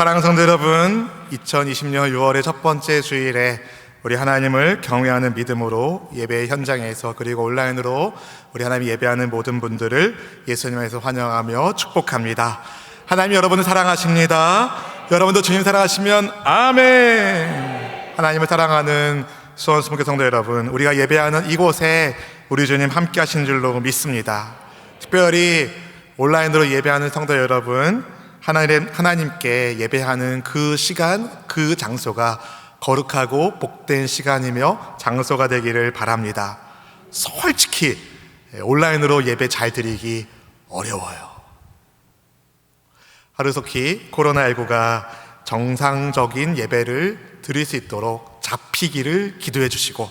사랑하는 성도 여러분, 2020년 6월의 첫 번째 주일에 우리 하나님을 경외하는 믿음으로 예배 현장에서 그리고 온라인으로 우리 하나님 예배하는 모든 분들을 예수님에서 환영하며 축복합니다. 하나님 여러분을 사랑하십니다. 여러분도 주님 사랑하시면 아멘. 하나님을 사랑하는 수원수목교 성도 여러분, 우리가 예배하는 이곳에 우리 주님 함께 하신 줄로 믿습니다. 특별히 온라인으로 예배하는 성도 여러분, 하나님께 예배하는 그 시간, 그 장소가 거룩하고 복된 시간이며 장소가 되기를 바랍니다. 솔직히 온라인으로 예배 잘 드리기 어려워요. 하루속히 코로나19가 정상적인 예배를 드릴 수 있도록 잡히기를 기도해 주시고,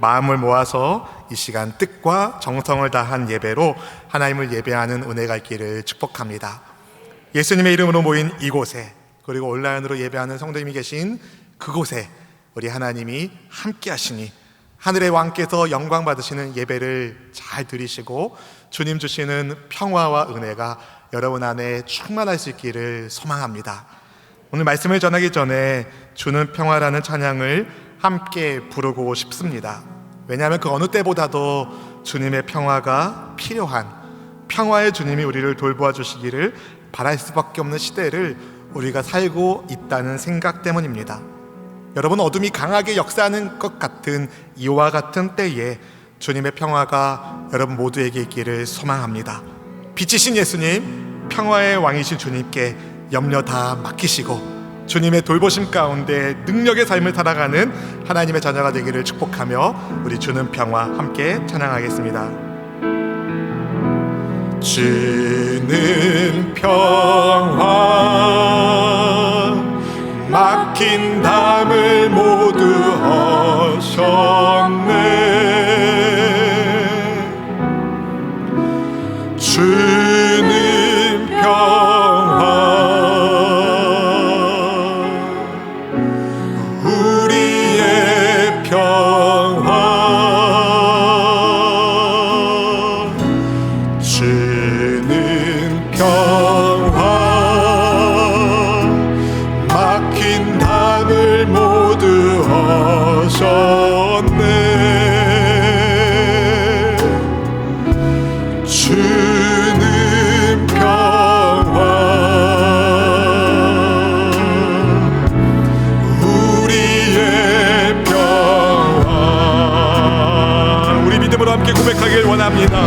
마음을 모아서 이 시간 뜻과 정성을 다한 예배로 하나님을 예배하는 은혜가 있기를 축복합니다. 예수님의 이름으로 모인 이곳에, 그리고 온라인으로 예배하는 성도님이 계신 그곳에 우리 하나님이 함께 하시니 하늘의 왕께서 영광 받으시는 예배를 잘 드리시고 주님 주시는 평화와 은혜가 여러분 안에 충만할 수 있기를 소망합니다. 오늘 말씀을 전하기 전에 주는 평화라는 찬양을 함께 부르고 싶습니다. 왜냐하면 그 어느 때보다도 주님의 평화가 필요한, 평화의 주님이 우리를 돌보아 주시기를 바랄 수밖에 없는 시대를 우리가 살고 있다는 생각 때문입니다. 여러분, 어둠이 강하게 역사하는 것 같은 이와 같은 때에 주님의 평화가 여러분 모두에게 있기를 소망합니다. 빛이신 예수님, 평화의 왕이신 주님께 염려 다 맡기시고 주님의 돌보심 가운데 능력의 삶을 살아가는 하나님의 자녀가 되기를 축복하며 우리 주는 평화 함께 찬양하겠습니다. 주는 평화 막힌 담을 모두 하셨네. 주는 평화 우리의 평화 주는 평화 막힌 담을 모두 하셨네. 주는 평화 우리의 평화. 우리 믿음으로 함께 고백하길 원합니다.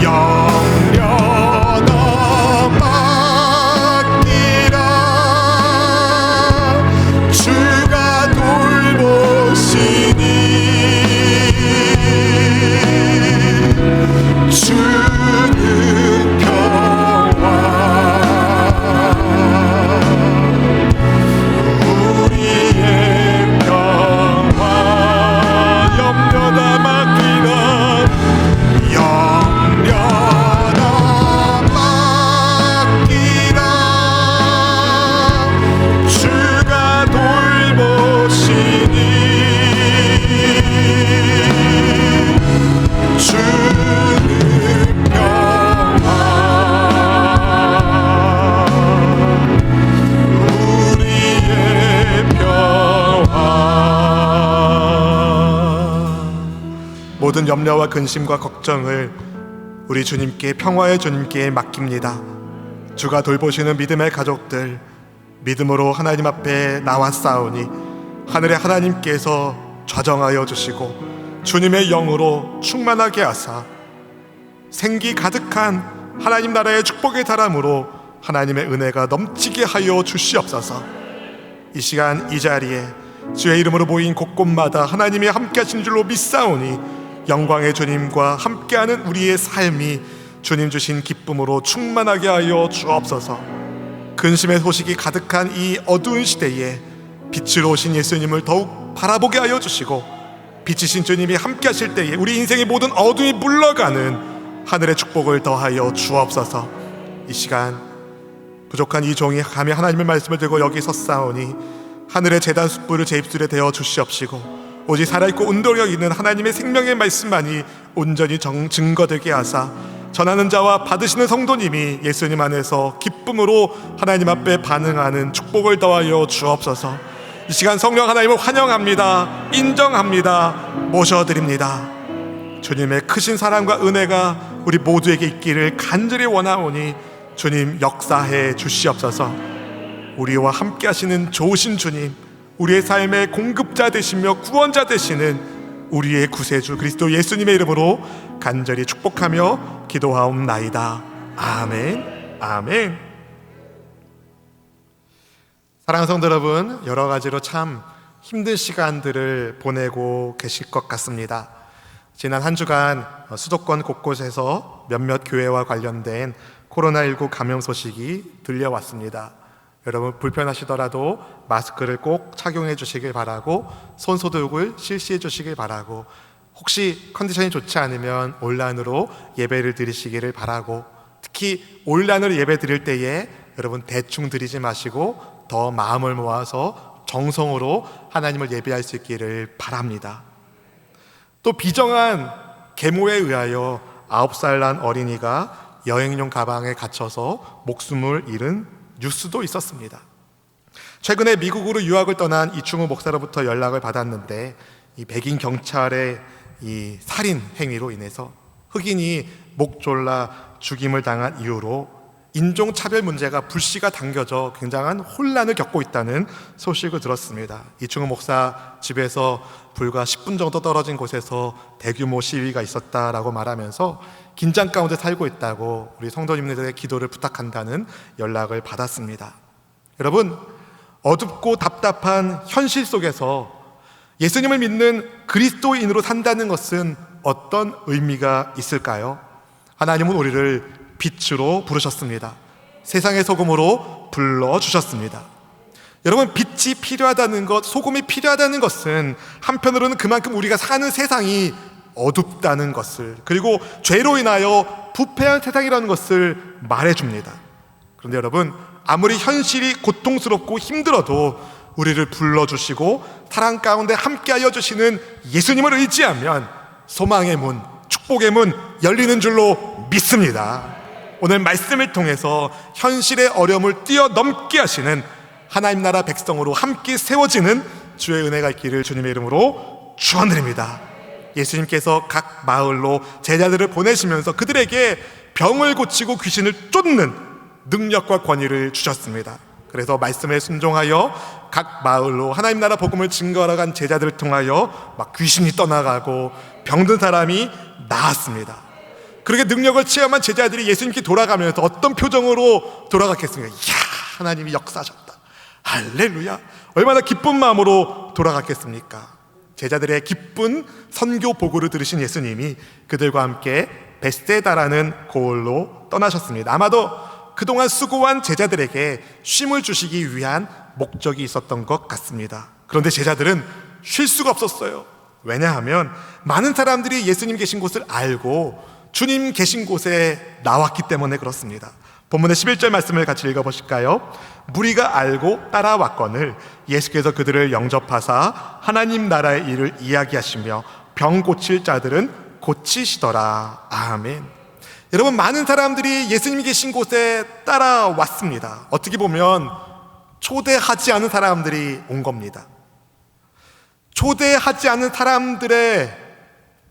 염려 너 맡기라. 주가 돌보시니 주는 평화 우리의 평화. 염려 다 맡기라. 염려 다 맡기라. 주가 돌보시니 주는 평화 우리의 평화. 모든 염려와 근심과 걱정을 우리 주님께, 평화의 주님께 맡깁니다. 주가 돌보시는 믿음의 가족들, 믿음으로 하나님 앞에 나왔사오니 하늘의 하나님께서 좌정하여 주시고 주님의 영으로 충만하게 하사 생기 가득한 하나님 나라의 축복의 사람으로 하나님의 은혜가 넘치게 하여 주시옵소서. 이 시간 이 자리에 주의 이름으로 모인 곳곳마다 하나님이 함께 하신 줄로 믿사오니 영광의 주님과 함께하는 우리의 삶이 주님 주신 기쁨으로 충만하게 하여 주옵소서. 근심의 소식이 가득한 이 어두운 시대에 빛으로 오신 예수님을 더욱 바라보게 하여 주시고 빛이신 주님이 함께 하실 때에 우리 인생의 모든 어둠이 물러가는 하늘의 축복을 더하여 주옵소서. 이 시간 부족한 이 종이 감히 하나님의 말씀을 들고 여기 섰사오니 하늘의 제단 숯불을 제 입술에 대어 주시옵시고 오직 살아있고 운동력 있는 하나님의 생명의 말씀만이 온전히 증거되게 하사 전하는 자와 받으시는 성도님이 예수님 안에서 기쁨으로 하나님 앞에 반응하는 축복을 더하여 주옵소서. 이 시간 성령 하나님을 환영합니다. 인정합니다. 모셔드립니다. 주님의 크신 사랑과 은혜가 우리 모두에게 있기를 간절히 원하오니 주님 역사해 주시옵소서. 우리와 함께 하시는 좋으신 주님, 우리의 삶의 공급자 되시며 구원자 되시는 우리의 구세주 그리스도 예수님의 이름으로 간절히 축복하며 기도하옵나이다. 아멘. 아멘. 사랑하는 성도 여러분, 여러 가지로 참 힘든 시간들을 보내고 계실 것 같습니다. 지난 한 주간 수도권 곳곳에서 몇몇 교회와 관련된 코로나19 감염 소식이 들려왔습니다. 여러분 불편하시더라도 마스크를 꼭 착용해 주시길 바라고 손소독을 실시해 주시길 바라고 혹시 컨디션이 좋지 않으면 온라인으로 예배를 드리시기를 바라고 특히 온라인으로 예배 드릴 때에 여러분 대충 드리지 마시고 더 마음을 모아서 정성으로 하나님을 예배할 수 있기를 바랍니다. 또 비정한 계모에 의하여 9살 난 어린이가 여행용 가방에 갇혀서 목숨을 잃은 뉴스도 있었습니다. 최근에 미국으로 유학을 떠난 이충우 목사로부터 연락을 받았는데 이 백인 경찰의 이 살인 행위로 인해서 흑인이 목 졸라 죽임을 당한 이유로 인종차별 문제가 불씨가 당겨져 굉장한 혼란을 겪고 있다는 소식을 들었습니다. 이충우 목사 집에서 불과 10분 정도 떨어진 곳에서 대규모 시위가 있었다라고 말하면서 긴장 가운데 살고 있다고 우리 성도님들의 기도를 부탁한다는 연락을 받았습니다. 여러분, 어둡고 답답한 현실 속에서 예수님을 믿는 그리스도인으로 산다는 것은 어떤 의미가 있을까요? 하나님은 우리를 빛으로 부르셨습니다. 세상의 소금으로 불러주셨습니다. 여러분, 빛이 필요하다는 것, 소금이 필요하다는 것은 한편으로는 그만큼 우리가 사는 세상이 어둡다는 것을, 그리고 죄로 인하여 부패한 세상이라는 것을 말해줍니다. 그런데 여러분, 아무리 현실이 고통스럽고 힘들어도 우리를 불러주시고 사랑 가운데 함께하여 주시는 예수님을 의지하면 소망의 문, 축복의 문 열리는 줄로 믿습니다. 오늘 말씀을 통해서 현실의 어려움을 뛰어넘게 하시는 하나님 나라 백성으로 함께 세워지는 주의 은혜가 있기를 주님의 이름으로 축원드립니다. 예수님께서 각 마을로 제자들을 보내시면서 그들에게 병을 고치고 귀신을 쫓는 능력과 권위를 주셨습니다. 그래서 말씀에 순종하여 각 마을로 하나님 나라 복음을 증거하러 간 제자들을 통하여 막 귀신이 떠나가고 병든 사람이 나았습니다. 그렇게 능력을 체험한 제자들이 예수님께 돌아가면서 어떤 표정으로 돌아갔겠습니까? 이야, 하나님이 역사하셨다. 할렐루야. 얼마나 기쁜 마음으로 돌아갔겠습니까? 제자들의 기쁜 선교 보고를 들으신 예수님이 그들과 함께 베세다라는 고을로 떠나셨습니다. 아마도 그동안 수고한 제자들에게 쉼을 주시기 위한 목적이 있었던 것 같습니다. 그런데 제자들은 쉴 수가 없었어요. 왜냐하면 많은 사람들이 예수님 계신 곳을 알고 주님 계신 곳에 나왔기 때문에 그렇습니다. 본문의 11절 말씀을 같이 읽어보실까요? 무리가 알고 따라왔거늘 예수께서 그들을 영접하사 하나님 나라의 일을 이야기하시며 병 고칠 자들은 고치시더라. 아멘. 여러분, 많은 사람들이 예수님이 계신 곳에 따라왔습니다. 어떻게 보면 초대하지 않은 사람들이 온 겁니다. 초대하지 않은 사람들의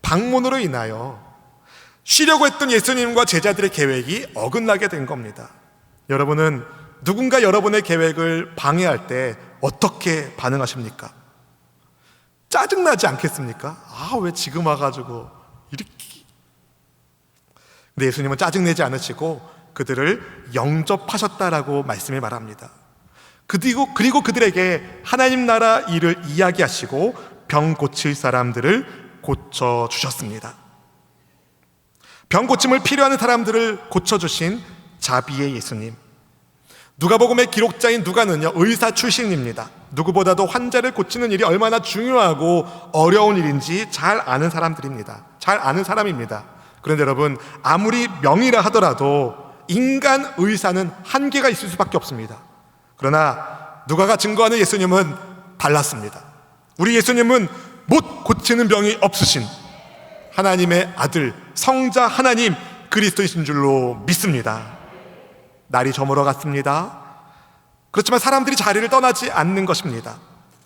방문으로 인하여 쉬려고 했던 예수님과 제자들의 계획이 어긋나게 된 겁니다. 여러분은 누군가 여러분의 계획을 방해할 때 어떻게 반응하십니까? 짜증나지 않겠습니까? 왜 지금 와가지고 이렇게. 근데 예수님은 짜증내지 않으시고 그들을 영접하셨다라고 말씀이 말합니다. 그리고 그들에게 하나님 나라 일을 이야기하시고 병 고칠 사람들을 고쳐주셨습니다. 병 고침을 필요한 사람들을 고쳐주신 자비의 예수님. 누가복음의 기록자인 누가는요, 의사 출신입니다. 누구보다도 환자를 고치는 일이 얼마나 중요하고 어려운 일인지 잘 아는 사람들입니다. 잘 아는 사람입니다. 그런데 여러분, 아무리 명의라 하더라도 인간 의사는 한계가 있을 수밖에 없습니다. 그러나 누가가 증거하는 예수님은 달랐습니다. 우리 예수님은 못 고치는 병이 없으신 하나님의 아들, 성자 하나님 그리스도이신 줄로 믿습니다. 날이 저물어 갔습니다. 그렇지만 사람들이 자리를 떠나지 않는 것입니다.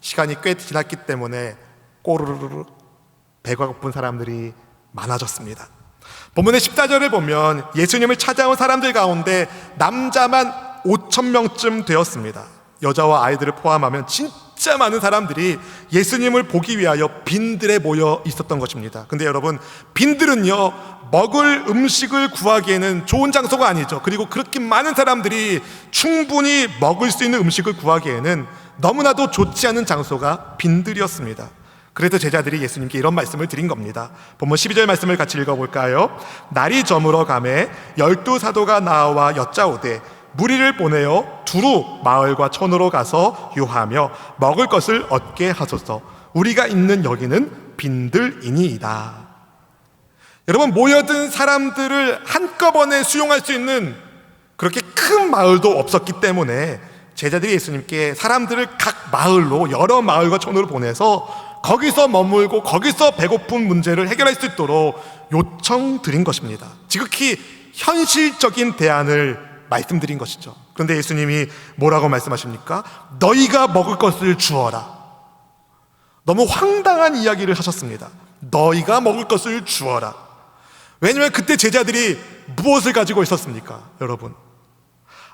시간이 꽤 지났기 때문에 꼬르르르 배가 고픈 사람들이 많아졌습니다. 본문의 14절을 보면 예수님을 찾아온 사람들 가운데 남자만 5,000명쯤 되었습니다. 여자와 아이들을 포함하면 진짜 많은 사람들이 예수님을 보기 위하여 빈들에 모여 있었던 것입니다. 근데 여러분, 빈들은요, 먹을 음식을 구하기에는 좋은 장소가 아니죠. 그리고 그렇게 많은 사람들이 충분히 먹을 수 있는 음식을 구하기에는 너무나도 좋지 않은 장소가 빈들이었습니다. 그래서 제자들이 예수님께 이런 말씀을 드린 겁니다. 본문 12절 말씀을 같이 읽어볼까요? 날이 저물어 가매 12 사도가 나와 여짜오되 무리를 보내어 두루 마을과 촌으로 가서 유하며 먹을 것을 얻게 하소서. 우리가 있는 여기는 빈들이니이다. 여러분, 모여든 사람들을 한꺼번에 수용할 수 있는 그렇게 큰 마을도 없었기 때문에 제자들이 예수님께 사람들을 각 마을로, 여러 마을과 촌으로 보내서 거기서 머물고 거기서 배고픈 문제를 해결할 수 있도록 요청드린 것입니다. 지극히 현실적인 대안을 말씀드린 것이죠. 그런데 예수님이 뭐라고 말씀하십니까? 너희가 먹을 것을 주어라. 너무 황당한 이야기를 하셨습니다. 너희가 먹을 것을 주어라. 왜냐하면 그때 제자들이 무엇을 가지고 있었습니까? 여러분,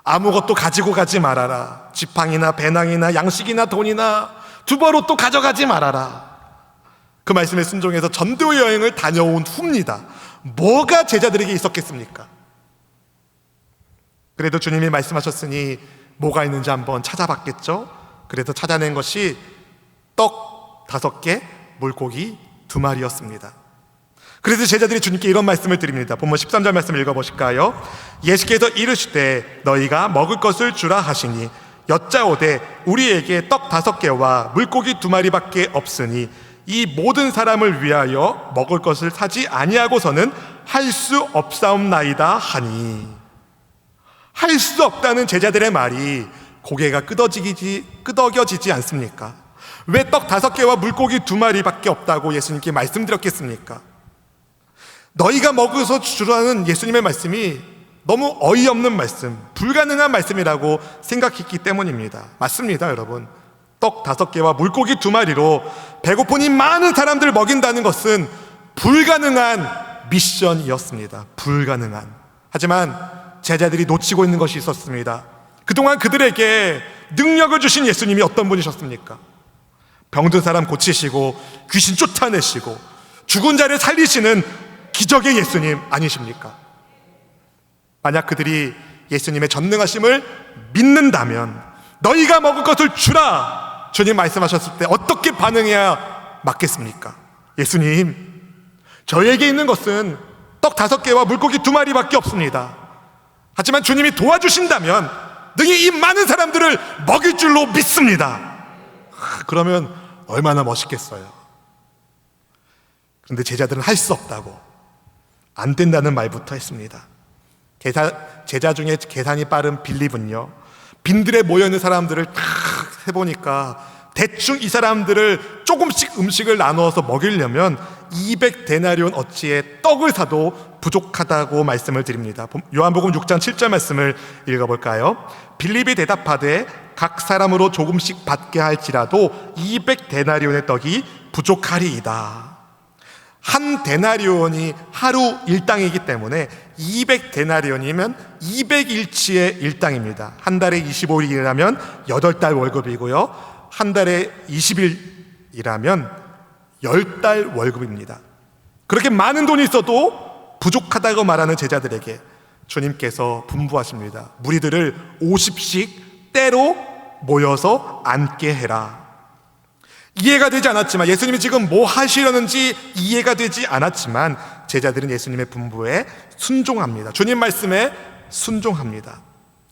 아무것도 가지고 가지 말아라. 지팡이나 배낭이나 양식이나 돈이나 두벌옷도 가져가지 말아라. 그 말씀에 순종해서 전도 여행을 다녀온 후입니다. 뭐가 제자들에게 있었겠습니까? 그래도 주님이 말씀하셨으니 뭐가 있는지 한번 찾아봤겠죠. 그래서 찾아낸 것이 떡 5개, 물고기 2마리였습니다. 그래서 제자들이 주님께 이런 말씀을 드립니다. 본문 13절 말씀을 읽어보실까요? 예수께서 이르시되 너희가 먹을 것을 주라 하시니 여짜오되 우리에게 떡 5개와 물고기 2마리밖에 없으니 이 모든 사람을 위하여 먹을 것을 사지 아니하고서는 할 수 없사옵나이다 하니. 할 수 없다는 제자들의 말이 고개가 끄덕여지지 않습니까? 왜 떡 5개와 물고기 2마리밖에 없다고 예수님께 말씀드렸겠습니까? 너희가 먹어서 주라는 예수님의 말씀이 너무 어이없는 말씀, 불가능한 말씀이라고 생각했기 때문입니다. 맞습니다, 여러분. 떡 5개와 물고기 2마리로 배고픈 이 많은 사람들을 먹인다는 것은 불가능한 미션이었습니다. 불가능한. 하지만 제자들이 놓치고 있는 것이 있었습니다. 그동안 그들에게 능력을 주신 예수님이 어떤 분이셨습니까? 병든 사람 고치시고 귀신 쫓아내시고 죽은 자를 살리시는 기적의 예수님 아니십니까? 만약 그들이 예수님의 전능하심을 믿는다면 너희가 먹을 것을 주라, 주님 말씀하셨을 때 어떻게 반응해야 맞겠습니까? 예수님, 저에게 있는 것은 떡 5개와 물고기 2마리밖에 없습니다. 하지만 주님이 도와주신다면 능히 이 많은 사람들을 먹일 줄로 믿습니다. 그러면 얼마나 멋있겠어요. 그런데 제자들은 할 수 없다고, 안 된다는 말부터 했습니다. 제자 중에 계산이 빠른 빌립은요, 빈들에 모여있는 사람들을 딱 해보니까 대충 이 사람들을 조금씩 음식을 나누어서 먹이려면 200데나리온 어치의 떡을 사도 부족하다고 말씀을 드립니다. 요한복음 6장 7절 말씀을 읽어볼까요? 빌립이 대답하되 각 사람으로 조금씩 받게 할지라도 200데나리온의 떡이 부족하리이다. 한 데나리온이 하루 일당이기 때문에 200데나리온이면 200일치의 일당입니다. 한 달에 25일 일하면 8달 월급이고요, 한 달에 20일 일하면 10달 월급입니다. 그렇게 많은 돈이 있어도 부족하다고 말하는 제자들에게 주님께서 분부하십니다. 무리들을 50씩 때로 모여서 앉게 해라. 이해가 되지 않았지만, 예수님이 지금 뭐 하시려는지 이해가 되지 않았지만 제자들은 예수님의 분부에 순종합니다. 주님 말씀에 순종합니다.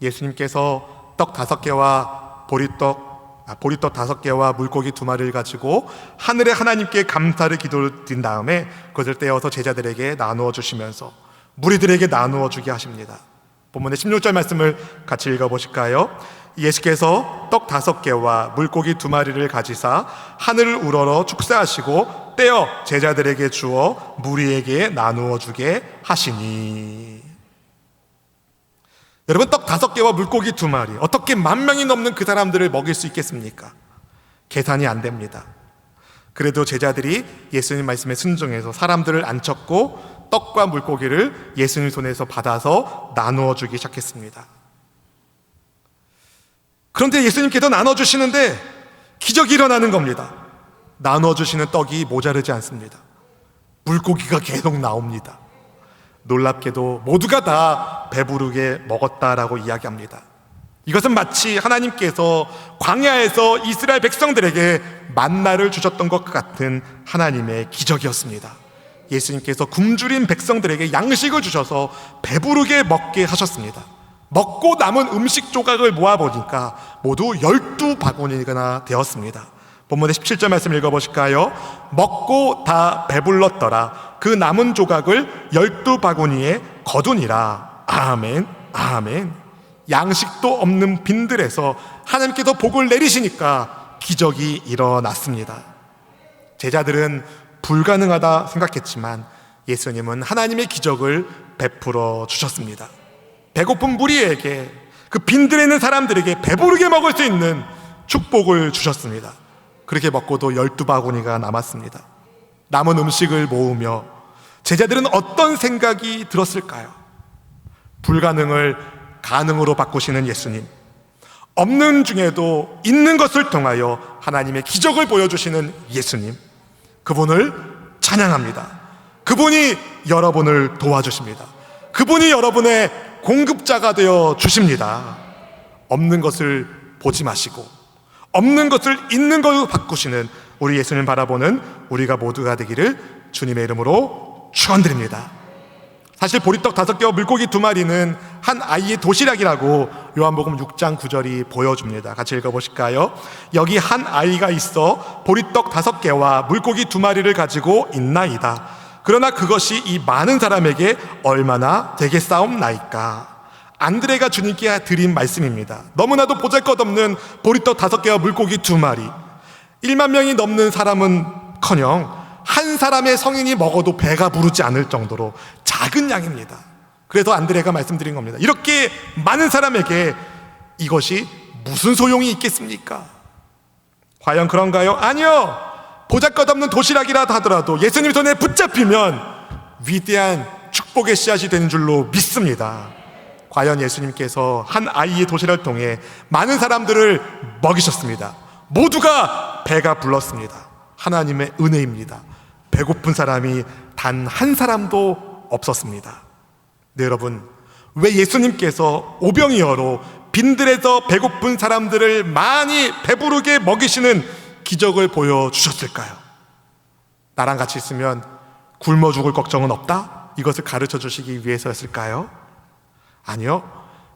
예수님께서 떡 5개와 보리떡 5개와 물고기 2마리를 가지고 하늘의 하나님께 감사를 기도드린 다음에 그것을 떼어서 제자들에게 나누어 주시면서 무리들에게 나누어 주게 하십니다. 본문의 16절 말씀을 같이 읽어보실까요? 예수께서 떡 5개와 물고기 2마리를 가지사 하늘을 우러러 축사하시고 떼어 제자들에게 주어 무리에게 나누어 주게 하시니. 여러분, 떡 5개와 물고기 2마리, 어떻게 10,000명이 넘는 그 사람들을 먹일 수 있겠습니까? 계산이 안 됩니다. 그래도 제자들이 예수님 말씀에 순종해서 사람들을 앉혔고 떡과 물고기를 예수님 손에서 받아서 나누어 주기 시작했습니다. 그런데 예수님께서 나눠주시는데 기적이 일어나는 겁니다. 나눠주시는 떡이 모자르지 않습니다. 물고기가 계속 나옵니다. 놀랍게도 모두가 다 배부르게 먹었다라고 이야기합니다. 이것은 마치 하나님께서 광야에서 이스라엘 백성들에게 만나를 주셨던 것 같은 하나님의 기적이었습니다. 예수님께서 굶주린 백성들에게 양식을 주셔서 배부르게 먹게 하셨습니다. 먹고 남은 음식 조각을 모아보니까 모두 12바구니가 되었습니다. 본문의 17절 말씀 읽어보실까요? 먹고 다 배불렀더라. 그 남은 조각을 12바구니에 거두니라. 아멘, 아멘. 양식도 없는 빈들에서 하나님께서 복을 내리시니까 기적이 일어났습니다. 제자들은 불가능하다 생각했지만 예수님은 하나님의 기적을 베풀어 주셨습니다. 배고픈 무리에게, 그 빈들에 있는 사람들에게 배부르게 먹을 수 있는 축복을 주셨습니다. 그렇게 먹고도 12바구니가 남았습니다. 남은 음식을 모으며 제자들은 어떤 생각이 들었을까요? 불가능을 가능으로 바꾸시는 예수님, 없는 중에도 있는 것을 통하여 하나님의 기적을 보여주시는 예수님, 그분을 찬양합니다. 그분이 여러분을 도와주십니다. 그분이 여러분의 공급자가 되어 주십니다. 없는 것을 보지 마시고 없는 것을 있는 걸로 바꾸시는 우리 예수님 바라보는 우리가 모두가 되기를 주님의 이름으로 축원드립니다. 사실 보리떡 5개와 물고기 2마리는 한 아이의 도시락이라고 요한복음 6장 9절이 보여줍니다. 같이 읽어보실까요? 여기 한 아이가 있어 보리떡 5개와 물고기 2마리를 가지고 있나이다. 그러나 그것이 이 많은 사람에게 얼마나 되겠사옵나이까. 안드레가 주님께 드린 말씀입니다. 너무나도 보잘것없는 보리떡 5개와 물고기 2마리, 1만 명이 넘는 사람은커녕 한 사람의 성인이 먹어도 배가 부르지 않을 정도로 작은 양입니다. 그래서 안드레가 말씀드린 겁니다. 이렇게 많은 사람에게 이것이 무슨 소용이 있겠습니까? 과연 그런가요? 아니요. 보잘것없는 도시락이라 하더라도 예수님 손에 붙잡히면 위대한 축복의 씨앗이 되는 줄로 믿습니다. 과연 예수님께서 한 아이의 도시락을 통해 많은 사람들을 먹이셨습니다. 모두가 배가 불렀습니다. 하나님의 은혜입니다. 배고픈 사람이 단 한 사람도 없었습니다. 네, 여러분, 왜 예수님께서 오병이어로 빈들에서 배고픈 사람들을 많이 배부르게 먹이시는 기적을 보여주셨을까요? 나랑 같이 있으면 굶어 죽을 걱정은 없다? 이것을 가르쳐 주시기 위해서였을까요? 아니요.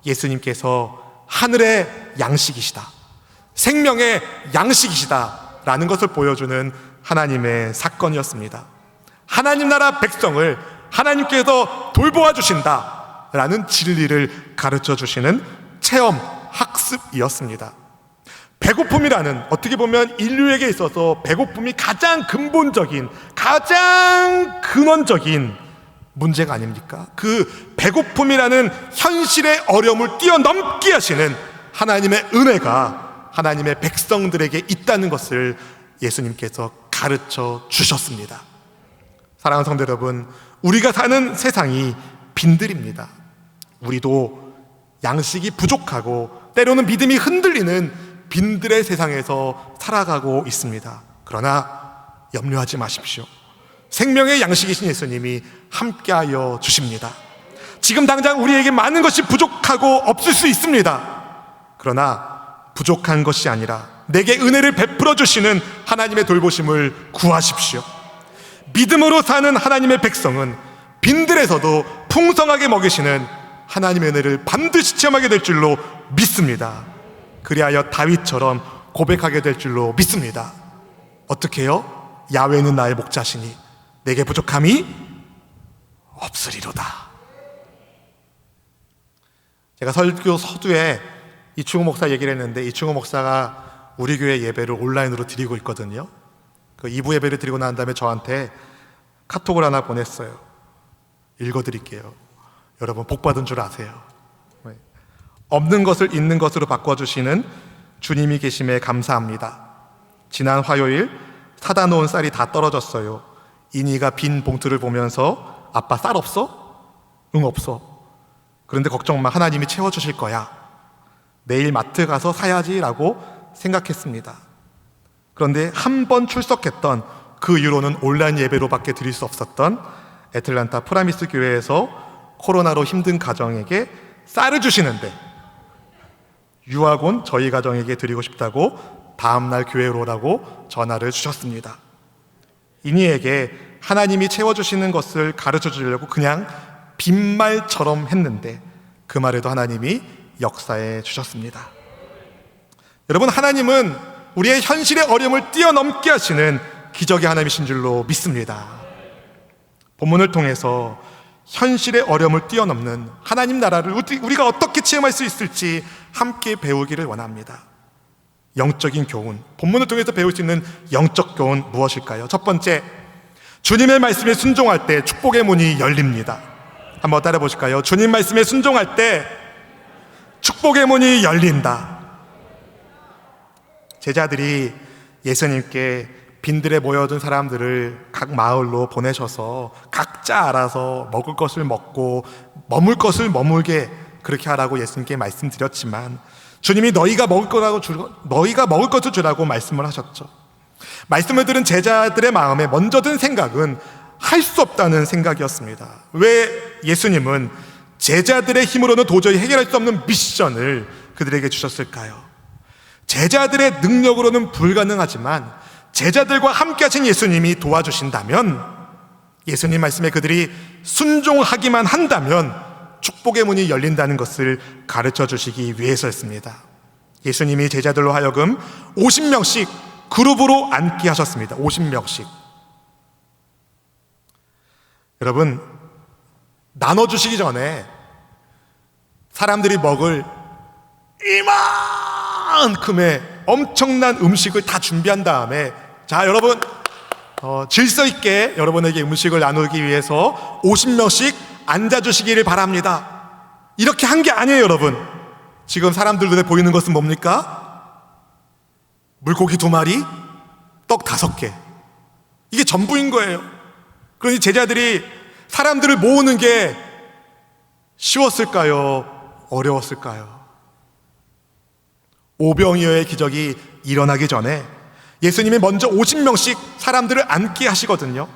예수님께서 하늘의 양식이시다, 생명의 양식이시다 라는 것을 보여주는 하나님의 사건이었습니다. 하나님 나라 백성을 하나님께서 돌보아 주신다 라는 진리를 가르쳐 주시는 체험 학습이었습니다. 배고픔이라는, 어떻게 보면 인류에게 있어서 배고픔이 가장 근본적인, 가장 근원적인 문제가 아닙니까? 그 배고픔이라는 현실의 어려움을 뛰어넘게 하시는 하나님의 은혜가 하나님의 백성들에게 있다는 것을 예수님께서 가르쳐 주셨습니다. 사랑하는 성도 여러분, 우리가 사는 세상이 빈들입니다. 우리도 양식이 부족하고 때로는 믿음이 흔들리는 빈들의 세상에서 살아가고 있습니다. 그러나 염려하지 마십시오. 생명의 양식이신 예수님이 함께하여 주십니다. 지금 당장 우리에게 많은 것이 부족하고 없을 수 있습니다. 그러나 부족한 것이 아니라 내게 은혜를 베풀어 주시는 하나님의 돌보심을 구하십시오. 믿음으로 사는 하나님의 백성은 빈들에서도 풍성하게 먹이시는 하나님의 은혜를 반드시 체험하게 될 줄로 믿습니다. 그리하여 다윗처럼 고백하게 될 줄로 믿습니다. 어떻게 해요? 야훼는 나의 목자시니 내게 부족함이 없으리로다. 제가 설교 서두에 이충호 목사 얘기를 했는데, 이충호 목사가 우리 교회 예배를 온라인으로 드리고 있거든요. 그 2부 예배를 드리고 난 다음에 저한테 카톡을 하나 보냈어요. 읽어드릴게요. 여러분 복 받은 줄 아세요. 없는 것을 있는 것으로 바꿔주시는 주님이 계심에 감사합니다. 지난 화요일 사다 놓은 쌀이 다 떨어졌어요. 이니가 빈 봉투를 보면서 아빠 쌀 없어? 응, 없어. 그런데 걱정 마, 하나님이 채워주실 거야. 내일 마트 가서 사야지 라고 생각했습니다. 그런데 한 번 출석했던 그 이후로는 온라인 예배로밖에 드릴 수 없었던 애틀란타 프라미스 교회에서 코로나로 힘든 가정에게 쌀을 주시는데 유학 온 저희 가정에게 드리고 싶다고 다음날 교회로 오라고 전화를 주셨습니다. 이니에게 하나님이 채워주시는 것을 가르쳐 주려고 그냥 빈말처럼 했는데 그 말에도 하나님이 역사해 주셨습니다. 여러분, 하나님은 우리의 현실의 어려움을 뛰어넘게 하시는 기적의 하나님이신 줄로 믿습니다. 본문을 통해서 현실의 어려움을 뛰어넘는 하나님 나라를 우리가 어떻게 체험할 수 있을지 함께 배우기를 원합니다. 영적인 교훈, 본문을 통해서 배울 수 있는 영적 교훈 무엇일까요? 첫 번째, 주님의 말씀에 순종할 때 축복의 문이 열립니다. 한번 따라 보실까요? 주님 말씀에 순종할 때 축복의 문이 열린다. 제자들이 예수님께 빈들에 모여든 사람들을 각 마을로 보내셔서 각자 알아서 먹을 것을 먹고 머물 것을 머물게 그렇게 하라고 예수님께 말씀드렸지만 주님이 너희가 먹을 것을 주라고 말씀을 하셨죠. 말씀을 들은 제자들의 마음에 먼저 든 생각은 할 수 없다는 생각이었습니다. 왜 예수님은 제자들의 힘으로는 도저히 해결할 수 없는 미션을 그들에게 주셨을까요? 제자들의 능력으로는 불가능하지만 제자들과 함께 하신 예수님이 도와주신다면, 예수님 말씀에 그들이 순종하기만 한다면 축복의 문이 열린다는 것을 가르쳐 주시기 위해서였습니다. 예수님이 제자들로 하여금 50명씩 그룹으로 앉게 하셨습니다. 50명씩. 여러분, 나눠주시기 전에 사람들이 먹을 이만큼의 엄청난 음식을 다 준비한 다음에, 자, 여러분, 질서 있게 여러분에게 음식을 나누기 위해서 50명씩 앉아주시기를 바랍니다. 이렇게 한 게 아니에요, 여러분. 지금 사람들 눈에 보이는 것은 뭡니까? 물고기 2마리, 떡 5개. 이게 전부인 거예요. 그러니 제자들이 사람들을 모으는 게 쉬웠을까요? 어려웠을까요? 오병이어의 기적이 일어나기 전에 예수님이 먼저 50명씩 사람들을 앉게 하시거든요.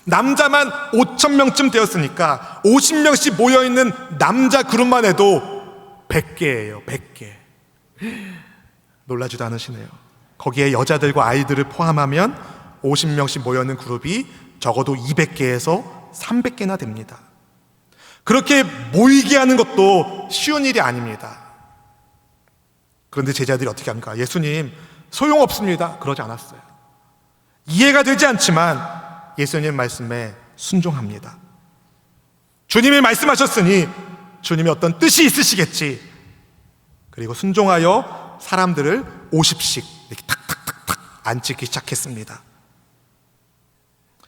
남자만 5,000명쯤 되었으니까 50명씩 모여있는 남자 그룹만 해도 100개예요. 100개. 놀라지도 않으시네요. 거기에 여자들과 아이들을 포함하면 50명씩 모여있는 그룹이 적어도 200개에서 300개나 됩니다. 그렇게 모이게 하는 것도 쉬운 일이 아닙니다. 그런데 제자들이 어떻게 합니까? 예수님, 소용없습니다. 그러지 않았어요. 이해가 되지 않지만 예수님 말씀에 순종합니다. 주님이 말씀하셨으니 주님이 어떤 뜻이 있으시겠지. 그리고 순종하여 사람들을 50씩 이렇게 탁탁탁탁 앉히기 시작했습니다.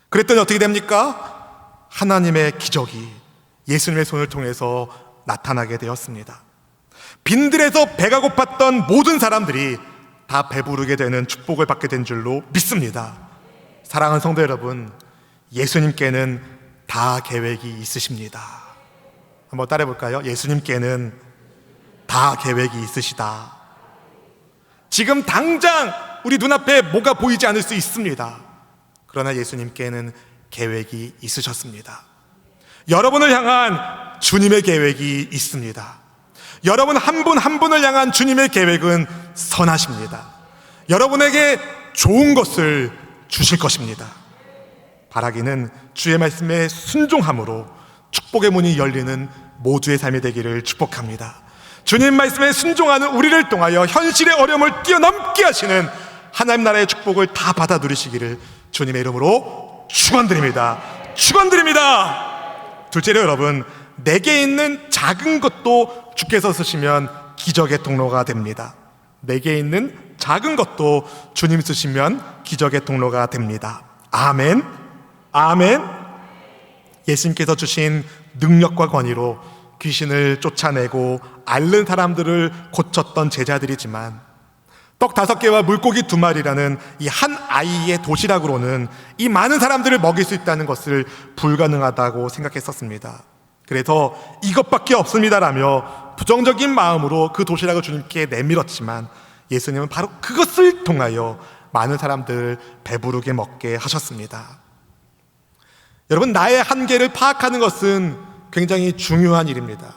그랬더니 어떻게 됩니까? 하나님의 기적이 예수님의 손을 통해서 나타나게 되었습니다. 빈들에서 배가 고팠던 모든 사람들이 다 배부르게 되는 축복을 받게 된 줄로 믿습니다. 사랑하는 성도 여러분, 예수님께는 다 계획이 있으십니다. 한번 따라해 볼까요? 예수님께는 다 계획이 있으시다. 지금 당장 우리 눈앞에 뭐가 보이지 않을 수 있습니다. 그러나 예수님께는 계획이 있으셨습니다. 여러분을 향한 주님의 계획이 있습니다. 여러분 한 분 한 분을 향한 주님의 계획은 선하십니다. 여러분에게 좋은 것을 주실 것입니다. 바라기는 주의 말씀에 순종함으로 축복의 문이 열리는 모두의 삶이 되기를 축복합니다. 주님 말씀에 순종하는 우리를 통하여 현실의 어려움을 뛰어넘게 하시는 하나님 나라의 축복을 다 받아 누리시기를 주님의 이름으로 축원드립니다. 축원드립니다. 둘째로 여러분, 내게 있는 작은 것도 주께서 쓰시면 기적의 통로가 됩니다. 내게 있는 작은 것도 주님 쓰시면 기적의 통로가 됩니다. 아멘. 아멘. 예수님께서 주신 능력과 권위로 귀신을 쫓아내고 앓는 사람들을 고쳤던 제자들이지만 떡 5개와 물고기 2마리라는 이 한 아이의 도시락으로는 이 많은 사람들을 먹일 수 있다는 것을 불가능하다고 생각했었습니다. 그래서 이것밖에 없습니다라며 부정적인 마음으로 그 도시락을 주님께 내밀었지만 예수님은 바로 그것을 통하여 많은 사람들을 배부르게 먹게 하셨습니다. 여러분, 나의 한계를 파악하는 것은 굉장히 중요한 일입니다.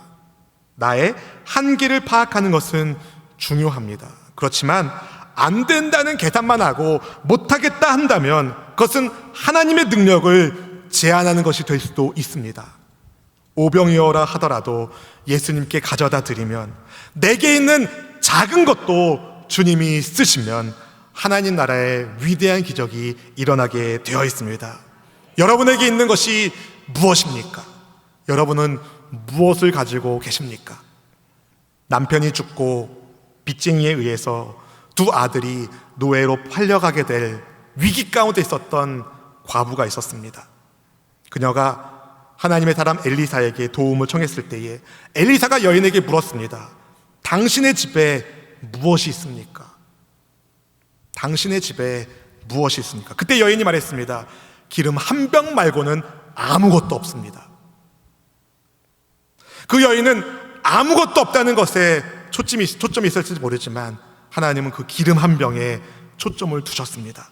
나의 한계를 파악하는 것은 중요합니다. 그렇지만 안 된다는 계산만 하고 못하겠다 한다면 그것은 하나님의 능력을 제한하는 것이 될 수도 있습니다. 오병이어라 하더라도 예수님께 가져다 드리면 내게 있는 작은 것도 주님이 쓰시면 하나님 나라의 위대한 기적이 일어나게 되어 있습니다. 여러분에게 있는 것이 무엇입니까? 여러분은 무엇을 가지고 계십니까? 남편이 죽고 빚쟁이에 의해서 2 아들이 노예로 팔려가게 될 위기 가운데 있었던 과부가 있었습니다. 그녀가 하나님의 사람 엘리사에게 도움을 청했을 때에 엘리사가 여인에게 물었습니다. 당신의 집에 무엇이 있습니까? 당신의 집에 무엇이 있습니까? 그때 여인이 말했습니다. 기름 한 병 말고는 아무것도 없습니다. 그 여인은 아무것도 없다는 것에 초점이 있을지 모르지만 하나님은 그 기름 한 병에 초점을 두셨습니다.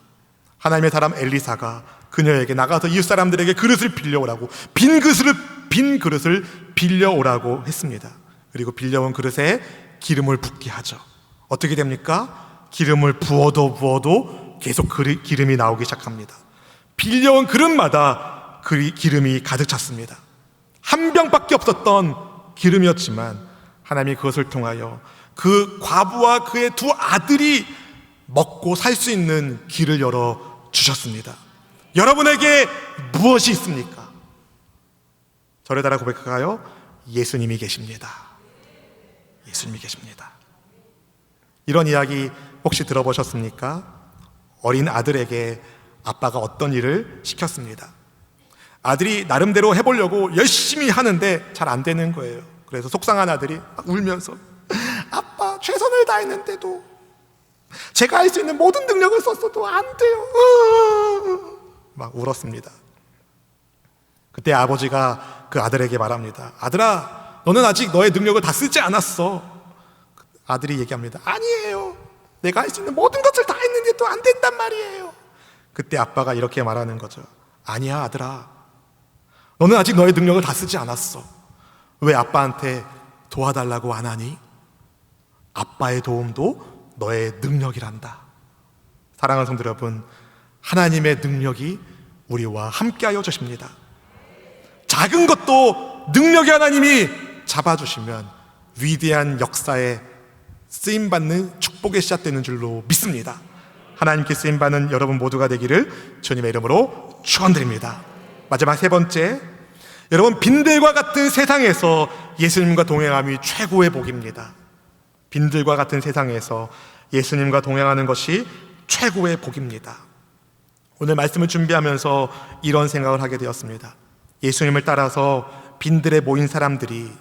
하나님의 사람 엘리사가 그녀에게 나가서 이웃 사람들에게 그릇을 빌려오라고 빈 그릇을 빌려오라고 했습니다. 그리고 빌려온 그릇에 기름을 붓게 하죠. 어떻게 됩니까? 기름을 부어도 계속 기름이 나오기 시작합니다. 빌려온 그릇마다 기름이 가득 찼습니다. 한 병밖에 없었던 기름이었지만 하나님이 그것을 통하여 그 과부와 그의 2 아들이 먹고 살 수 있는 길을 열어 주셨습니다. 여러분에게 무엇이 있습니까? 저를 따라 고백할까요? 예수님이 계십니다. 예수님이 계십니다. 이런 이야기 혹시 들어보셨습니까? 어린 아들에게 아빠가 어떤 일을 시켰습니다. 아들이 나름대로 해보려고 열심히 하는데 잘 안 되는 거예요. 그래서 속상한 아들이 막 울면서 아빠 최선을 다했는데도 제가 할 수 있는 모든 능력을 썼어도 안 돼요. 막 울었습니다. 그때 아버지가 그 아들에게 말합니다. 아들아, 너는 아직 너의 능력을 다 쓰지 않았어. 아들이 얘기합니다. 아니에요. 내가 할 수 있는 모든 것을 다 했는데도 안 된단 말이에요. 그때 아빠가 이렇게 말하는 거죠. 아니야, 아들아. 너는 아직 너의 능력을 다 쓰지 않았어. 왜 아빠한테 도와달라고 안 하니? 아빠의 도움도 너의 능력이란다. 사랑하는 성도 여러분, 하나님의 능력이 우리와 함께하여 주십니다. 작은 것도 능력의 하나님이 잡아주시면 위대한 역사에 쓰임받는 축복의 시작되는 줄로 믿습니다. 하나님께 쓰임받는 여러분 모두가 되기를 주님의 이름으로 축원드립니다. 마지막 3번째, 여러분, 빈들과 같은 세상에서 예수님과 동행함이 최고의 복입니다. 빈들과 같은 세상에서 예수님과 동행하는 것이 최고의 복입니다. 오늘 말씀을 준비하면서 이런 생각을 하게 되었습니다. 예수님을 따라서 빈들에 모인 사람들이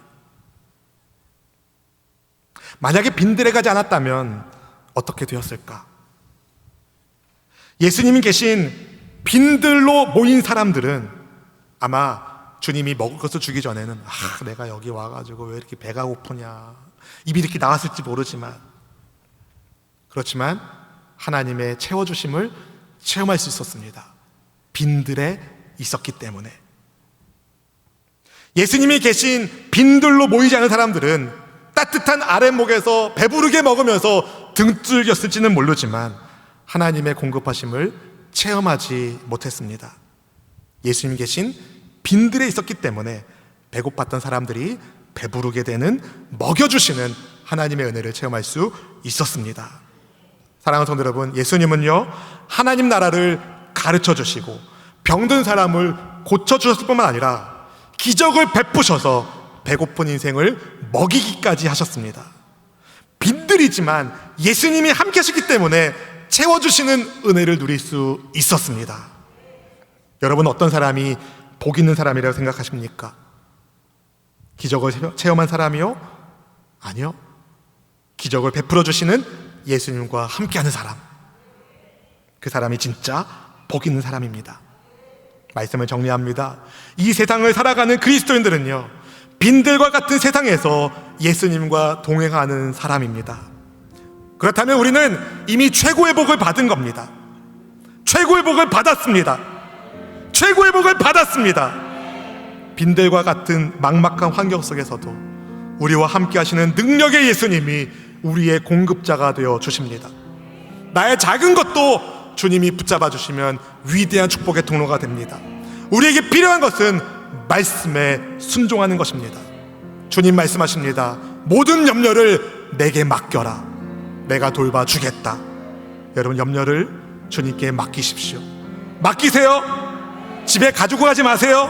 만약에 빈들에 가지 않았다면 어떻게 되었을까? 예수님이 계신 빈들로 모인 사람들은 아마 주님이 먹을 것을 주기 전에는 내가 여기 와가지고 왜 이렇게 배가 고프냐, 입이 이렇게 나왔을지 모르지만, 그렇지만 하나님의 채워주심을 체험할 수 있었습니다. 빈들에 있었기 때문에. 예수님이 계신 빈들로 모이지 않은 사람들은 따뜻한 아랫목에서 배부르게 먹으면서 등줄겼을지는 모르지만 하나님의 공급하심을 체험하지 못했습니다. 예수님이 계신 빈들에 있었기 때문에 배고팠던 사람들이 배부르게 되는, 먹여주시는 하나님의 은혜를 체험할 수 있었습니다. 사랑하는 성도 여러분, 예수님은요, 하나님 나라를 가르쳐 주시고 병든 사람을 고쳐주셨을 뿐만 아니라 기적을 베푸셔서 배고픈 인생을 먹이기까지 하셨습니다. 빈들이지만 예수님이 함께 하시기 때문에 채워주시는 은혜를 누릴 수 있었습니다. 여러분, 어떤 사람이 복 있는 사람이라고 생각하십니까? 기적을 체험한 사람이요? 아니요. 기적을 베풀어 주시는 예수님과 함께하는 사람, 그 사람이 진짜 복 있는 사람입니다. 말씀을 정리합니다. 이 세상을 살아가는 그리스도인들은요, 빈들과 같은 세상에서 예수님과 동행하는 사람입니다. 그렇다면 우리는 이미 최고의 복을 받은 겁니다. 최고의 복을 받았습니다. 최고의 복을 받았습니다. 빈들과 같은 막막한 환경 속에서도 우리와 함께 하시는 능력의 예수님이 우리의 공급자가 되어 주십니다. 나의 작은 것도 주님이 붙잡아 주시면 위대한 축복의 통로가 됩니다. 우리에게 필요한 것은 말씀에 순종하는 것입니다. 주님 말씀하십니다. 모든 염려를 내게 맡겨라. 내가 돌봐주겠다. 여러분, 염려를 주님께 맡기십시오. 맡기세요. 집에 가지고 가지 마세요.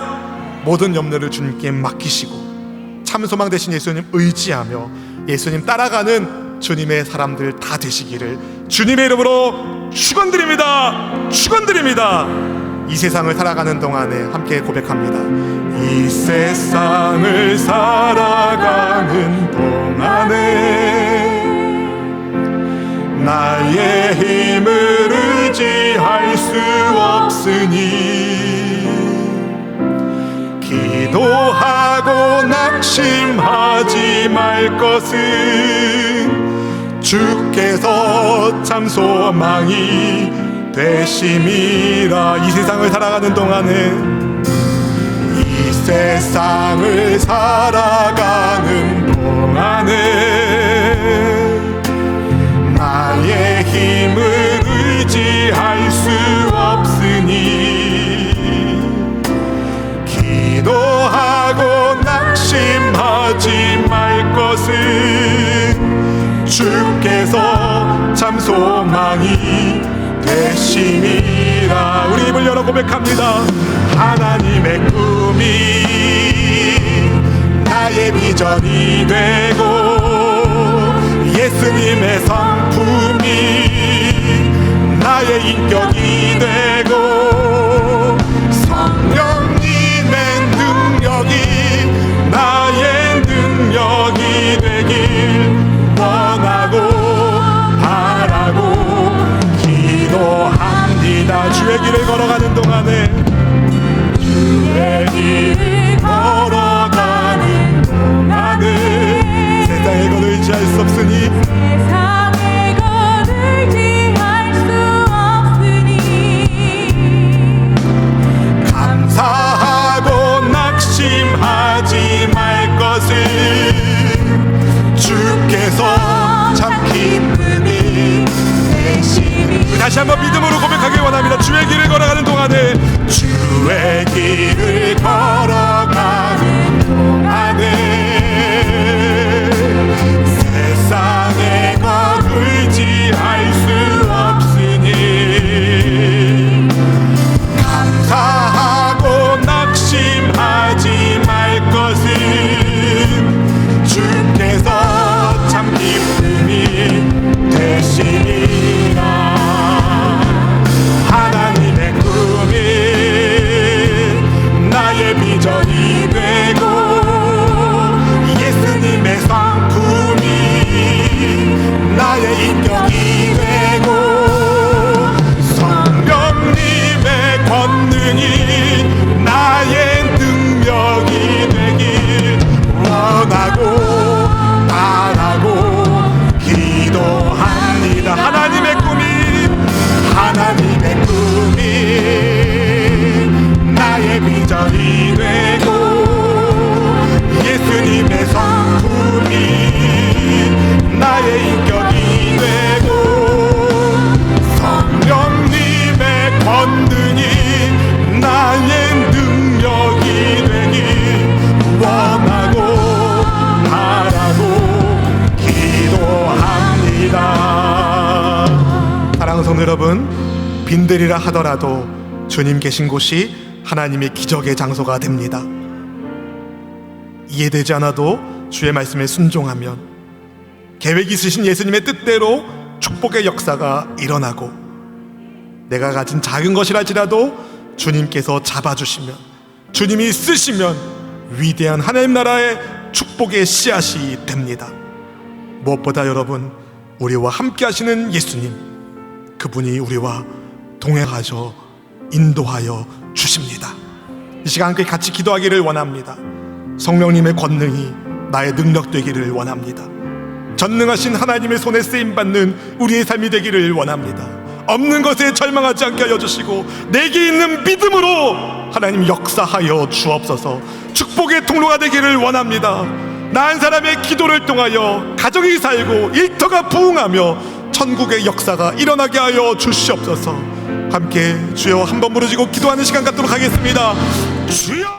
모든 염려를 주님께 맡기시고 참소망 되신 예수님 의지하며 예수님 따라가는 주님의 사람들 다 되시기를 주님의 이름으로 축원드립니다. 축원드립니다. 이 세상을 살아가는 동안에 함께 고백합니다. 이 세상을 살아가는 동안에 나의 힘을 의지할 수 없으니 기도하고 낙심하지 말 것은 주께서 참 소망이 되심이라. 이 세상을 살아가는 동안에 이 세상을 살아가는 동안에 나의 힘을 의지할 수 없으니 기도하고 낙심하지 말 것은 주께서 참 소망이 되심이라. 우리 입을 열어 고백합니다. 하나님의 꿈이 나의 비전이 되고 예수님의 성품이 나의 인격이 되고 성령님의 능력이 나의 능력이 되길 원하고 바라고 기도합니다. 주의 길을 걸어가는 동안에 주의 길을 걸어가는 동안에 세상의 것 의지할 수 없으니 세상의 것 의지할 수 없으니 감사하고 낙심하지 말 것은 주께서 참 기쁨이 되시니. 다시 한번 믿음으로 고백하길 원합니다. 주의 길을 걸어가는 동안에 주의 길을 걸어가는 동안에 세상의 것 의지할 수 없으니 감사하고 낙심하지 말 것은 주께서 참 기쁨이 되시니라. 하나님의 꿈이 나의 비전이 되고 예수님의 성품이 나의 인격이 되고 성령님의 권능이 나의 능력이 되길 원하고 바라고 기도합니다. 하나님의 꿈이 나의 비전이 되고 예수님의 성품이 나의 인격이 되고 성령님의 권능이 나의 능력이 되길 원하고 바라고 기도합니다. 사랑하는 성도 여러분, 빈들이라 하더라도 주님 계신 곳이 하나님의 기적의 장소가 됩니다. 이해되지 않아도 주의 말씀에 순종하면 계획 있으신 예수님의 뜻대로 축복의 역사가 일어나고 내가 가진 작은 것이랄지라도 주님께서 잡아주시면, 주님이 쓰시면 위대한 하나님 나라의 축복의 씨앗이 됩니다. 무엇보다 여러분, 우리와 함께 하시는 예수님, 그분이 우리와 동행하셔 인도하여 주십니다. 이 시간 함께 같이 기도하기를 원합니다. 성령님의 권능이 나의 능력 되기를 원합니다. 전능하신 하나님의 손에 쓰임받는 우리의 삶이 되기를 원합니다. 없는 것에 절망하지 않게 하여 주시고 내게 있는 믿음으로 하나님 역사하여 주옵소서. 축복의 통로가 되기를 원합니다. 나 한 사람의 기도를 통하여 가정이 살고 일터가 부흥하며 천국의 역사가 일어나게 하여 주시옵소서. 함께 주여 한번 부르짖고 기도하는 시간 갖도록 하겠습니다. 주여.